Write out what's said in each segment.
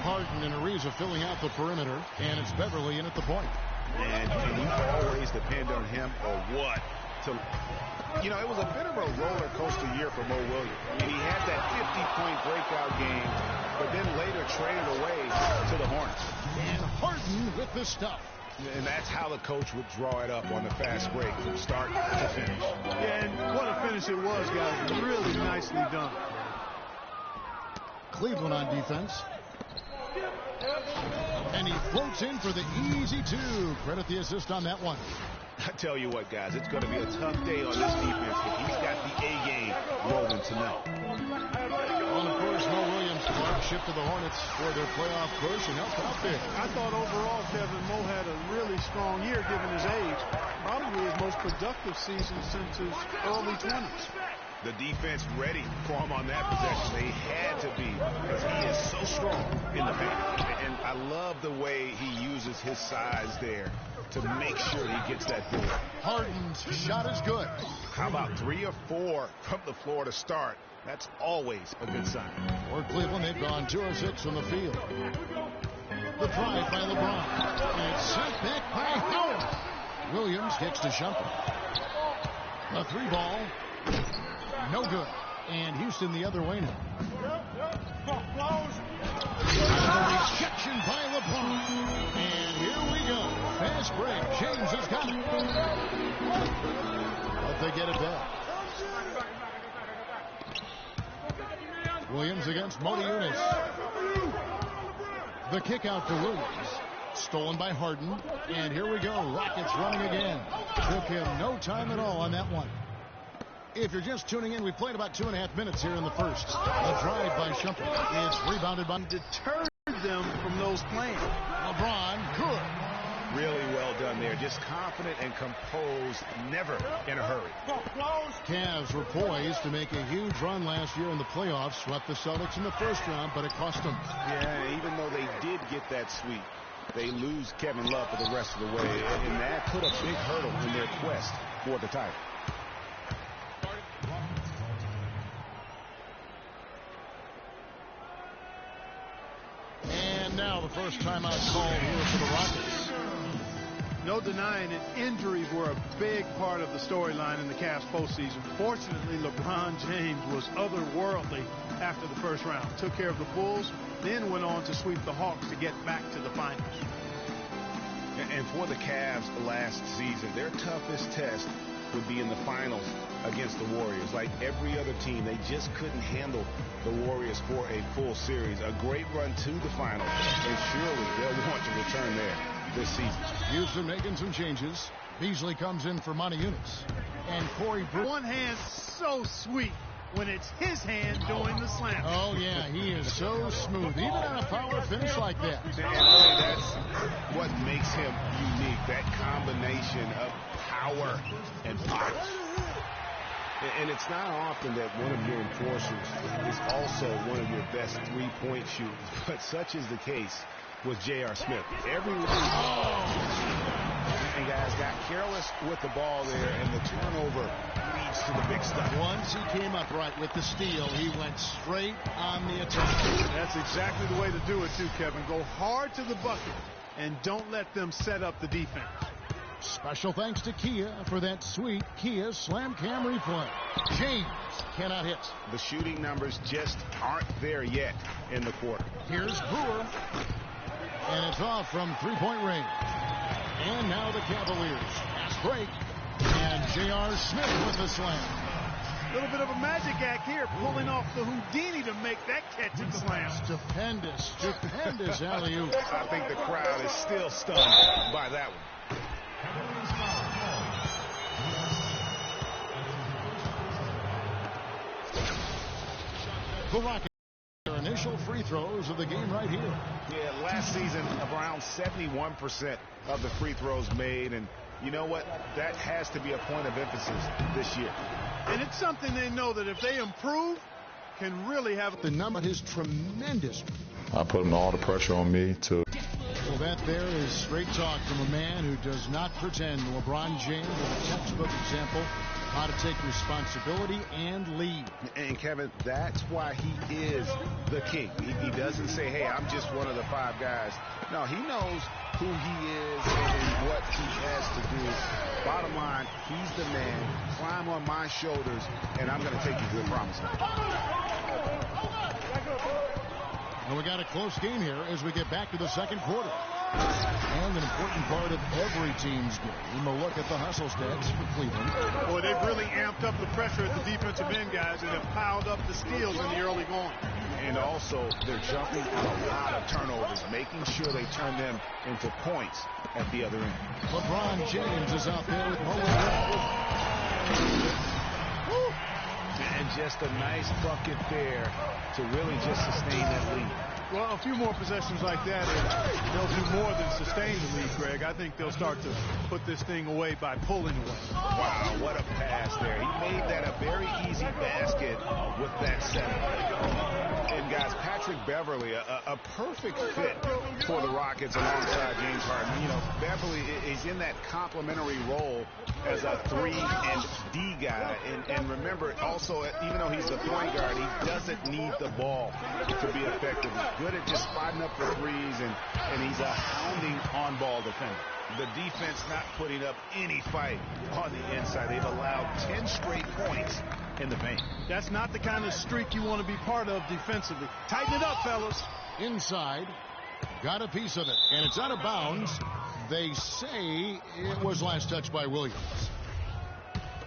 Harden and Ariza filling out the perimeter, and it's Beverly in at the point. And can you always depend on him or what? You know, it was a bit of a roller coaster year for Mo Williams. I mean, he had that 50-point breakout game, but then later traded away to the Hornets. And Harden with the stuff. And that's how the coach would draw it up on the fast break from start to finish. Yeah, and what a finish it was, guys. Really nicely done. Cleveland on defense. And he floats in for the easy two. Credit the assist on that one. I tell you what, guys, it's going to be a tough day on this defense, but he's got the A game rolling tonight. Well, of course, Mo Williams' flagship to the Hornets for their playoff push and helped out there. I thought overall, Kevin, Mo had a really strong year given his age. Probably his most productive season since his early 20s. The defense ready for him on that possession. They had to be, because he is so strong in the paint. And I love the way he uses his size there to make sure he gets that board. Harden's shot is good. How about 3 or 4 from the floor to start? That's always a good sign. For Cleveland, they've gone 2 of 6 from the field. The drive by LeBron. And it's sent back by Howard. Williams gets to Shumpert. A 3-ball. No good. And Houston the other way now. The rejection by LeBron. And here we go. Fast break. James has got it. But they get it back. Williams against Modi Yunus. The kick out to Williams. Stolen by Harden. And here we go. Rockets running again. Took him no time at all on that one. If you're just tuning in, we played about 2.5 minutes here in the first. A drive by Shumpert. It's rebounded by... Deterred them from those plays. LeBron, good. Really well done there. Just confident and composed, never in a hurry. Cavs were poised to make a huge run last year in the playoffs. Swept the Celtics in the first round, but it cost them. Yeah, even though they did get that sweep, they lose Kevin Love for the rest of the way. And that put a big hurdle in their quest for the title. And now the first timeout call here for the Rockets. No denying it, injuries were a big part of the storyline in the Cavs postseason. Fortunately, LeBron James was otherworldly after the first round. Took care of the Bulls, then went on to sweep the Hawks to get back to the finals. And for the Cavs last season, their toughest test would be in the finals against the Warriors. Like every other team, they just couldn't handle the Warriors for a full series. A great run to the finals, and surely they'll want to return there this season. Houston making some changes. Beasley comes in for Monty Yunus. And Corey Brewer. One hand so sweet when it's his hand doing the slam. Oh, yeah, he is so smooth, even on a power finish like that. And really, that's what makes him unique, that combination of power and pop. And it's not often that one of your enforcers is also one of your best three-point shooters, but such is the case with J.R. Smith. Everyone, and guys got careless with the ball there, and the turnover leads to the big stuff. Once he came up right with the steal, he went straight on the attack. That's exactly the way to do it, too, Kevin. Go hard to the bucket, and don't let them set up the defense. Special thanks to Kia for that sweet Kia Slam Cam replay. James cannot hit. The shooting numbers just aren't there yet in the quarter. Here's Brewer. And it's off from three-point range. And now the Cavaliers. Fast break. And J.R. Smith with the slam. A little bit of a magic act here, pulling off the Houdini to make that catch and slam. Stupendous alley-oop. I think the crowd is still stunned by that one. The Rockets, their initial free throws of the game right here. Yeah, last season, around 71% of the free throws made, and you know what? That has to be a point of emphasis this year. And it's something they know that if they improve, can really have... The number is tremendous. I put all the pressure on me to... Well, that there is straight talk from a man who does not pretend. LeBron James, with a textbook example how to take responsibility and lead. And Kevin, that's why he is the king. He doesn't say, hey, I'm just one of the 5 guys. No, he knows who he is and what he has to do. Bottom line, he's the man. Climb on my shoulders, and I'm going to take you to the promised land. And we got a close game here as we get back to the second quarter. And an important part of every team's game, a look at the hustle stats for Cleveland. Boy, they've really amped up the pressure at the defensive end, guys, and have piled up the steals in the early going. And also, they're jumping on a lot of turnovers, making sure they turn them into points at the other end. LeBron James is out there with Mo. And just a nice bucket there to really just sustain that lead. Well, a few more possessions like that, and they'll do more than sustain the lead, Greg. I think they'll start to put this thing away by pulling away. Wow, what a pass there. He made that a very easy basket with that setup. And, guys, Patrick Beverly, a perfect fit for the Rockets alongside James Harden. You know, Beverly is in that complementary role as a 3 and D guy. And remember, also, even though he's the point guard, he doesn't need the ball to be effective. He's good at just spotting up the threes, and he's a hounding on-ball defender. The defense not putting up any fight on the inside. They've allowed 10 straight points in the paint. That's not the kind of streak you want to be part of defensively. Tighten it up, fellas. Inside, got a piece of it, and it's out of bounds. They say it was last touched by Williams.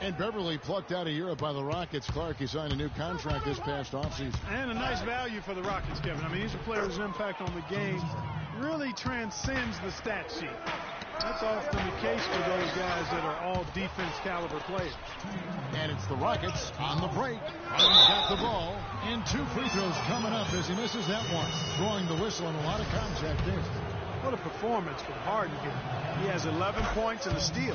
And Beverly plucked out of Europe by the Rockets. Clark, he signed a new contract this past offseason. And a nice value for the Rockets, Kevin. I mean, he's a player whose impact on the game really transcends the stat sheet. That's often the case for those guys that are all defense caliber players. And it's the Rockets on the break. Harden's got the ball. And 2 free throws coming up as he misses that one. Throwing the whistle and a lot of contact there. What a performance for Harden here. He has 11 points and a steal.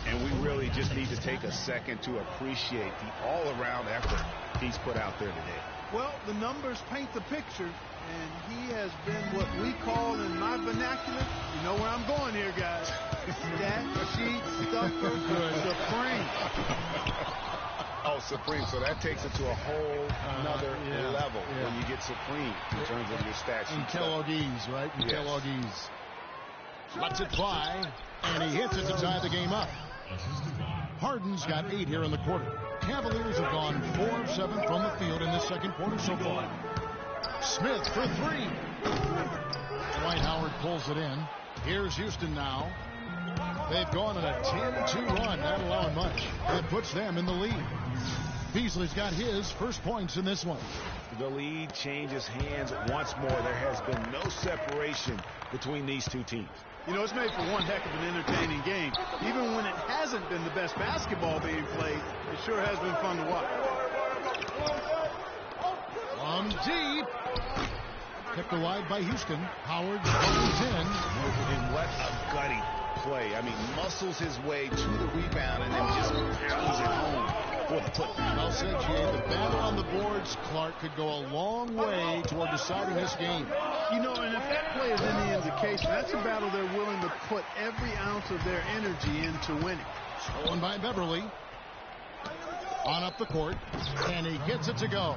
And we really just need to take a second to appreciate the all-around effort he's put out there today. Well, the numbers paint the picture, and he has been what we call in my vernacular, you know where I'm going here, guys, stat sheet stuffer supreme. Oh, supreme. So that takes it to a whole another level when you get supreme in terms of your stat sheet. And Kellogg's, right? And yes. Kellogg's. Lets it fly, and he hits it to tie the game up. Harden's got 8 here in the quarter. Cavaliers have gone 4 of 7 from the field in this second quarter so far. Smith for 3. Dwight Howard pulls it in. Here's Houston now. They've gone on a 10-2 run, not allowing much. It puts them in the lead. Beasley's got his first points in this one. The lead changes hands once more. There has been no separation between these two teams. You know, it's made for one heck of an entertaining game. Even when it hasn't been the best basketball being played, it sure has been fun to watch. Long deep. Kept wide by Houston. Howard goes in. And what a gutty play. I mean, muscles his way to the rebound and then just pounds it home for the putback. Well said, Jay. The battle on the boards, Clark, could go a long way toward deciding this game. You know, and if that play is any indication, that's a battle they're willing to put every ounce of their energy into winning. Stolen by Beverly. On up the court, and he gets it to go.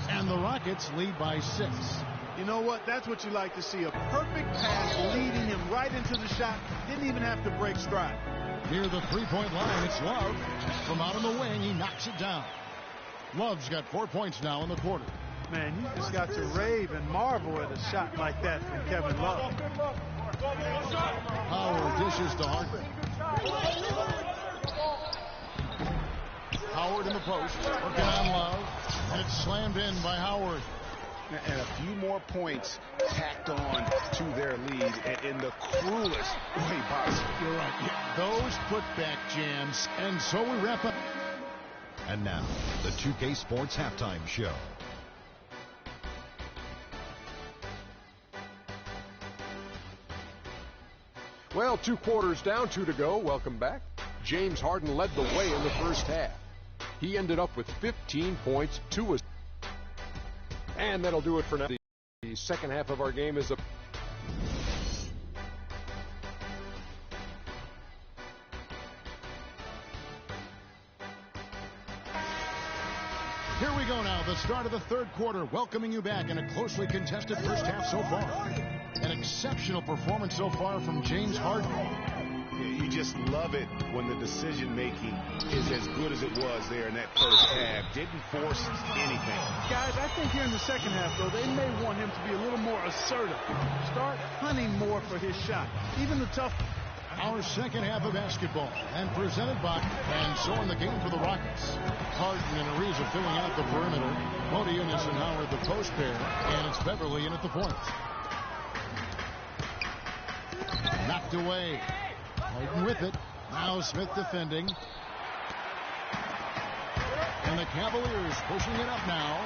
And the Rockets lead by 6. You know what? That's what you like to see. A perfect pass leading him right into the shot. Didn't even have to break stride. Near the three-point line, it's Love. From out on the wing, he knocks it down. Love's got 4 points now in the quarter. Man, you just got to rave and marvel at a shot like that from Kevin Love. Howard dishes to Harden. Howard in the post, working on Love, and it's slammed in by Howard. And a few more points tacked on to their lead in the cruelest way possible. You're right. Those putback jams. And so we wrap up. And now, the 2K Sports Halftime Show. Well, 2 quarters down, 2 to go. Welcome back. James Harden led the way in the first half. He ended up with 15 points, 2 assists. And that'll do it for now. The second half of our game is a The start of the third quarter, welcoming you back in a closely contested first half so far. An exceptional performance so far from James Harden. You just love it when the decision-making is as good as it was there in that first half. Didn't force anything. Guys, I think here in the second half, though, they may want him to be a little more assertive. Start hunting more for his shot, even the tough one. Our second half of basketball, and presented by, and so in the game for the Rockets. Harden and Ariza filling out the perimeter. Modiunas and Howard the post pair, and it's Beverly in at the point. Knocked away. Harden with it. Now Smith defending. And the Cavaliers pushing it up now.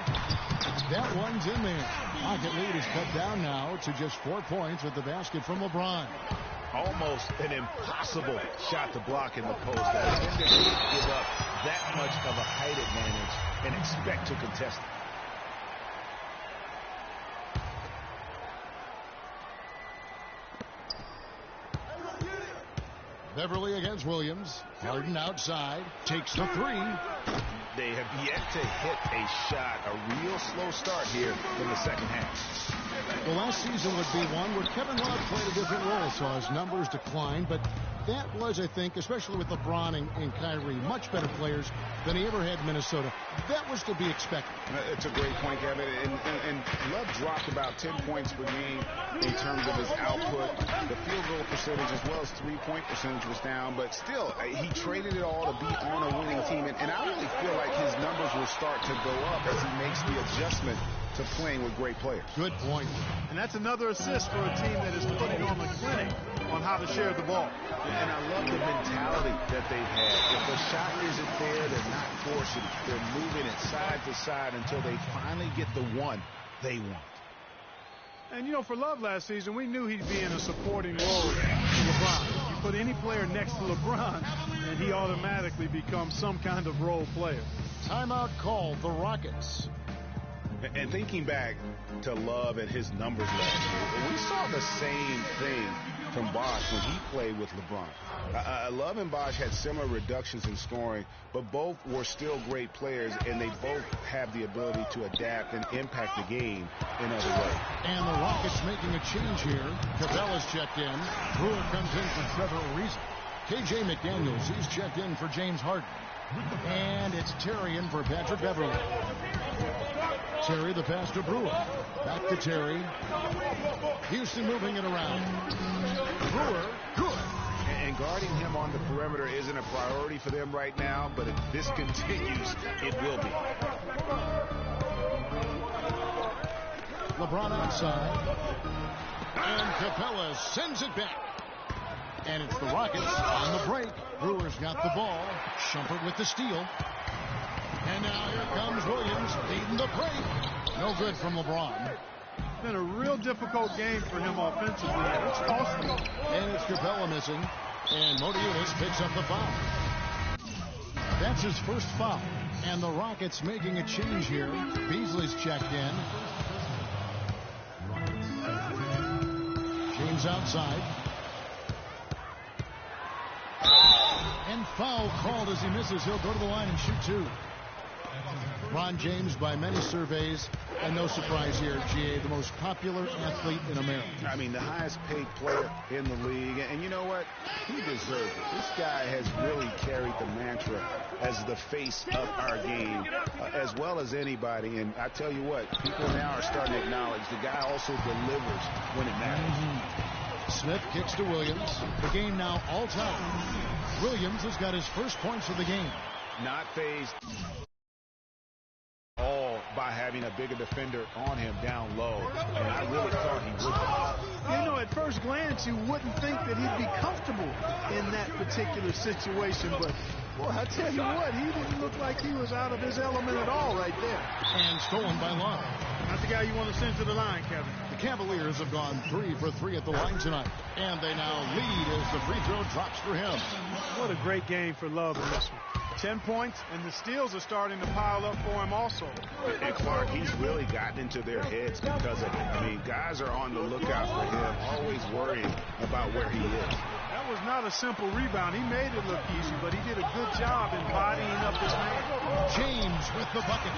That one's in there. Rocket lead is cut down now to just 4 points with the basket from LeBron. Almost an impossible shot to block in the post. A defender can't give up that much of a height advantage and expect to contest it. Beverly against Williams. Harden outside. Takes the three. They have yet to hit a shot. A real slow start here in the second half. The last season would be one where Kevin Love played a different role, saw his numbers decline, but that was, I think, especially with LeBron and Kyrie, much better players than he ever had in Minnesota. That was to be expected. It's a great point, Kevin. And Love dropped about 10 points per game in terms of his output. The field goal percentage as well as three-point percentage was down, but still, he traded it all to be on a winning team. And I really feel like his numbers will start to go up as he makes the adjustment to playing with great players. Good point. And that's another assist for a team that is putting on the clinic on how to share the ball. And I love the mentality that they've had. If the shot isn't there, they're not forcing it. They're moving it side to side until they finally get the one they want. And, you know, for Love last season, we knew he'd be in a supporting role to LeBron. You put any player next to LeBron, and he automatically becomes some kind of role player. Timeout called the Rockets. And thinking back to Love and his numbers last year, we saw the same thing from Bosh when he played with LeBron. Love and Bosh had similar reductions in scoring, but both were still great players, and they both have the ability to adapt and impact the game in other ways. And the Rockets making a change here. Capella's checked in. Brewer comes in for Trevor Ariza. KJ McDaniels, he's checked in for James Harden. And it's Terry in for Patrick Beverly. Terry, the pass to Brewer. Back to Terry. Houston moving it around. Brewer, good. And guarding him on the perimeter isn't a priority for them right now, but if this continues, it will be. LeBron outside. And Capella sends it back. And it's the Rockets on the break. Brewer's got the ball. Shumpert with the steal. And now here comes Williams leading the break. No good from LeBron. It's been a real difficult game for him offensively. It's costly. And it's Capella missing. And Modiunas picks up the foul. That's his first foul. And the Rockets making a change here. Beasley's checked in. James outside. And foul called as he misses. He'll go to the line and shoot two. Ron James, by many surveys, and no surprise here, GA, the most popular athlete in America. I mean, the highest paid player in the league. And you know what? He deserves it. This guy has really carried the mantra as the face of our game, as well as anybody. And I tell you what, people now are starting to acknowledge the guy also delivers when it matters. Smith kicks to Williams. The game now all time. Williams has got his first points of the game. Not phased all by having a bigger defender on him down low. And I really thought he would. You know, at first glance, you wouldn't think that he'd be comfortable in that particular situation. But, boy, I tell you what, he didn't look like he was out of his element at all right there. And stolen by Love. Not the guy you want to send to the line, Kevin. The Cavaliers have gone 3 for 3 at the line tonight. And they now lead as the free throw drops for him. What a great game for Love in this one. 10 points, and the steals are starting to pile up for him also. And Clark, he's really gotten into their heads because of it. I mean, guys are on the lookout for him, always worrying about where he is. That was not a simple rebound. He made it look easy, but he did a good job in bodying up his man. James with the bucket.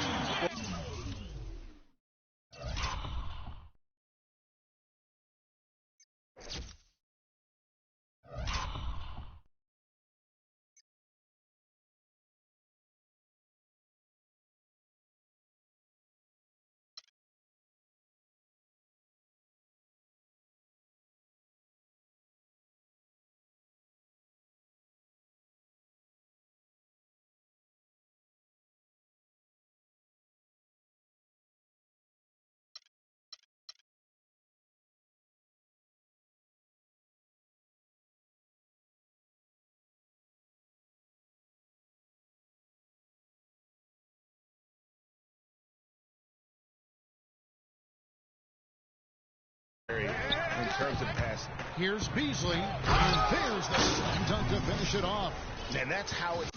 In terms of passing. Here's Beasley, and there's the slam dunk to finish it off. And that's how it's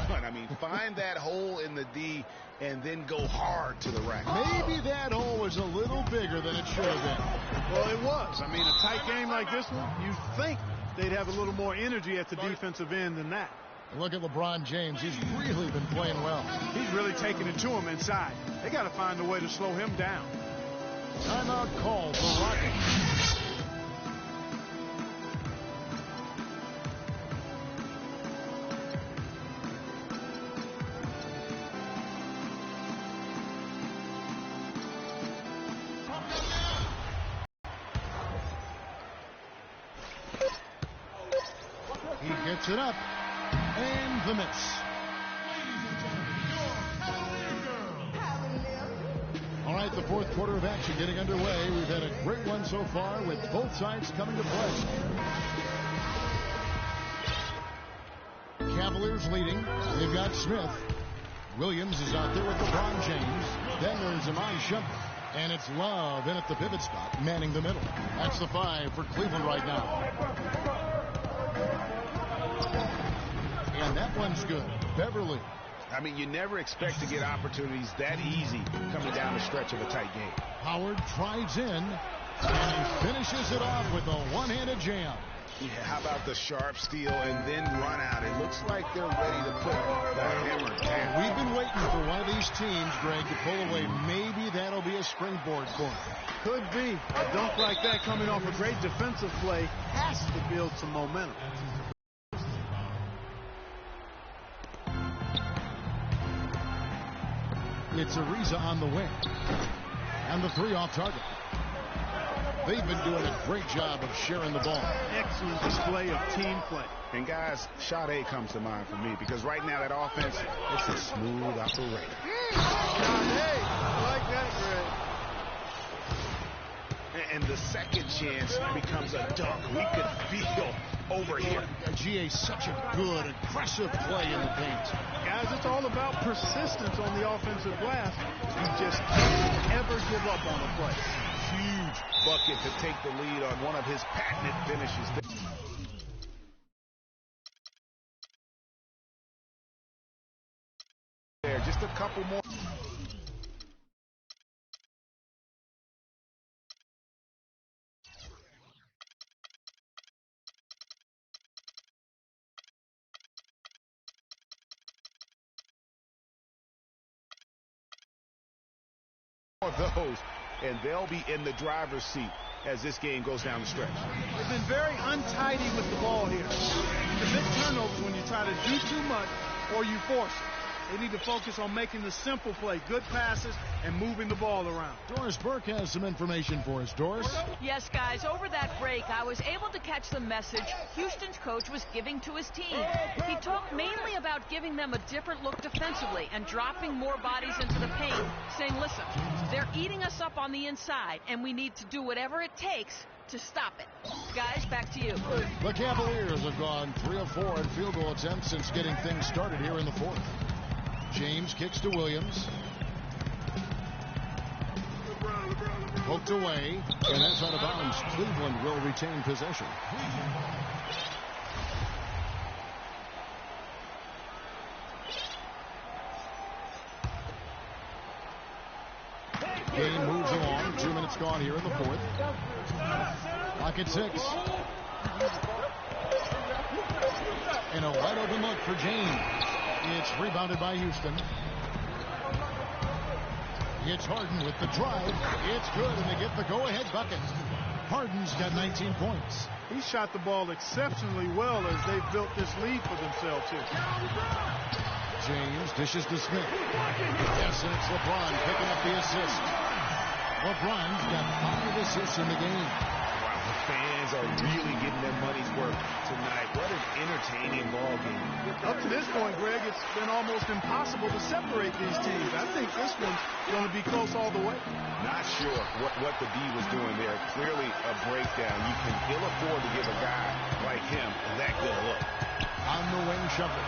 done. I mean, find that hole in the D and then go hard to the rack. Maybe that hole was a little bigger than it should have been. Well, it was. I mean, a tight game like this one, you'd think they'd have a little more energy at the defensive end than that. Look at LeBron James. He's really been playing well. He's really taking it to him inside. They got to find a way to slow him down. Timeout call for Rockets. He gets it up, and the miss. All right, the fourth quarter of action getting underway. We've had a great one so far with both sides coming to play. Cavaliers leading. They've got Smith. Williams is out there with LeBron James. Then there's Iman Shumpert. And it's Love in at the pivot spot, manning the middle. That's the 5 for Cleveland right now. And that one's good. Beverly. I mean, you never expect to get opportunities that easy coming down the stretch of a tight game. Howard drives in, and he finishes it off with a one-handed jam. Yeah, how about the sharp steal and then run out? It looks like they're ready to put the hammer down. We've been waiting for one of these teams, Greg, to pull away. Maybe that'll be a springboard for them. Could be. A dunk like that coming off a great defensive play has to build some momentum. It's Ariza on the wing. And the 3 off target. They've been doing a great job of sharing the ball. Excellent display of team play. And guys, shot A comes to mind for me because right now that offense, it's a smooth operator. Shot A. I like that, Greg. And the second chance becomes a dunk. We could feel over here. GA, such a good, aggressive play in the paint. Guys, it's all about persistence on the offensive glass. You just can't ever give up on a play. Huge bucket to take the lead on one of his patented finishes. There, just a couple more. Those, and they'll be in the driver's seat as this game goes down the stretch. They've been very untidy with the ball here. Commit turnovers when you try to do too much or you force it. They need to focus on making the simple play, good passes, and moving the ball around. Doris Burke has some information for us. Doris? Yes, guys, over that break, I was able to catch the message Houston's coach was giving to his team. He talked mainly about giving them a different look defensively and dropping more bodies into the paint, saying, listen, they're eating us up on the inside, and we need to do whatever it takes to stop it. Guys, back to you. The Cavaliers have gone 3 of 4 in field goal attempts since getting things started here in the fourth. James kicks to Williams. Poked away, and that's out of bounds. Cleveland will retain possession. Game moves along. 2 minutes gone here in the fourth. Clock at 6. And a wide open look for James. It's rebounded by Houston. It's Harden with the drive. It's good, and they get the go-ahead bucket. Harden's got 19 points. He shot the ball exceptionally well as they've built this lead for themselves here. James dishes to Smith. Yes, and it's LeBron picking up the assist. LeBron's got 5 assists in the game. The fans are really getting their money's worth tonight. What an entertaining ball game. Up to this point, Greg, it's been almost impossible to separate these teams. I think this one's going to be close all the way. Not sure what the D was doing there. Clearly a breakdown. You can ill afford to give a guy like him that good a look. On the wing shuffle.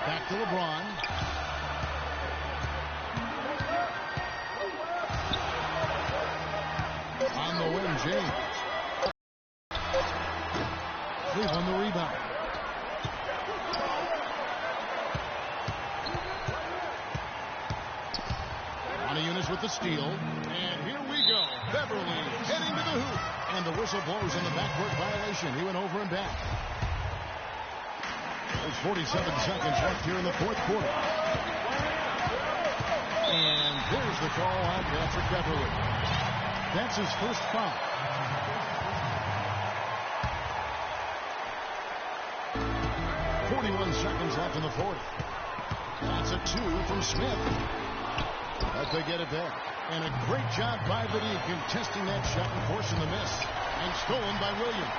Back to LeBron. On the wing, James. Cleveland the rebound. Eunice with the steal. And here we go. Beverly heading to the hoop. And the whistle blows on the backcourt violation. He went over and back. There's 47 seconds left here in the fourth quarter. And there's the call on Patrick Beverly. That's his first foul. Seconds left in the fourth. That's a 2 from Smith. But they get it back. And a great job by Viddy contesting that shot and forcing the miss. And stolen by Williams.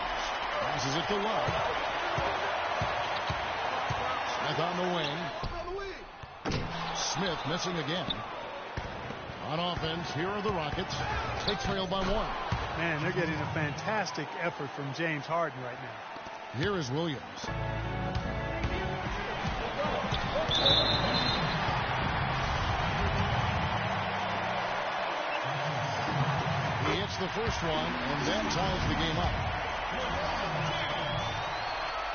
Passes it to Love. Smith on the wing. Smith missing again. On offense, here are the Rockets. They trail by 1. Man, they're getting a fantastic effort from James Harden right now. Here is Williams. He hits the first one, and that ties the game up.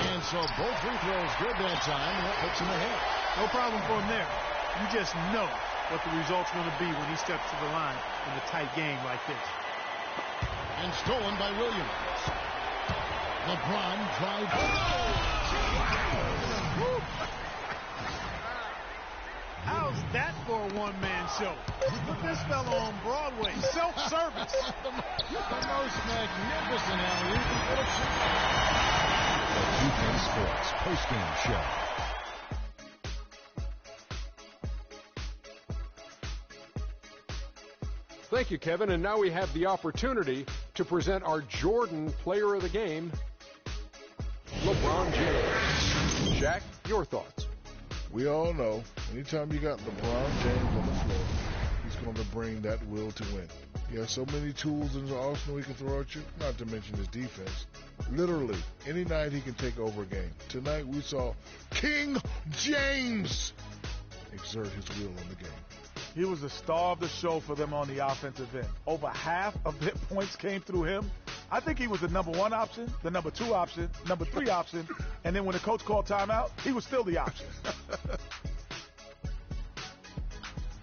And so both free throws good that time, and that puts him ahead. No problem for him there. You just know what the result's going to be when he steps to the line in a tight game like this. And stolen by Williams. LeBron drives. How's that for a one-man show? Put this fella on Broadway. Self-service. the most magnificent alley-oop you could have The 2K Sports postgame show. Thank you, Kevin. And now we have the opportunity to present our Jordan Player of the Game, LeBron James. Shaq, your thoughts? We all know anytime you got LeBron James on the floor, he's going to bring that will to win. He has so many tools in his arsenal he can throw at you, not to mention his defense. Literally, any night he can take over a game. Tonight we saw King James exert his will on the game. He was the star of the show for them on the offensive end. Over half of their points came through him. I think he was the number 1 option, the number 2 option, number 3 option, and then when the coach called timeout, he was still the option.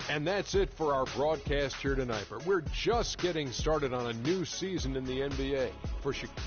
And that's it for our broadcast here tonight. But we're just getting started on a new season in the NBA. For Chicago.